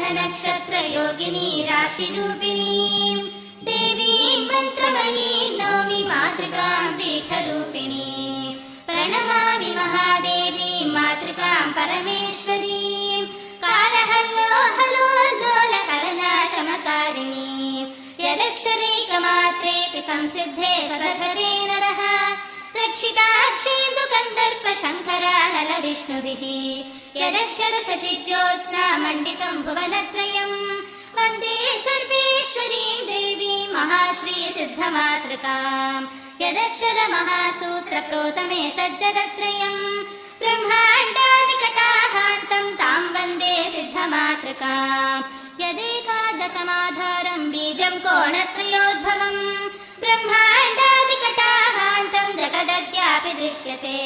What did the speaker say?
ग्रहनक्षत्रयोगिनी राशिरूपिणीं देवीं मन्त्रमयीं नौमि मातृकां पीठरूपिणीं प्रणमामि महादेवीं मातृकां परमेश्वरीं कालहल्लोलकलनाशमकारिणीं यदक्षरैकमात्रेऽपि संसिद्धे सदधते नरः रक्षिताक्षेन्दुकन्दर्पशङ्करानलविष्णुभिः यदक्षरशशिज्योत्स्ना मण्डितं भुवनत्रयं वन्दे सर्वेश्वरीं देवीं महाश्रीसिद्धमातृकां यदक्षरमहासूत्रप्रोतमेतज्जगत्त्रयं ब्रह्माण्डादिकटाहान्तं तां वन्दे सिद्धमातृकां यदेकादशमाधारं बीजं कोणत्रयोद्भवं ब्रह्माण्डादिकटाहान्तं जगदद्यापि दृश्यते।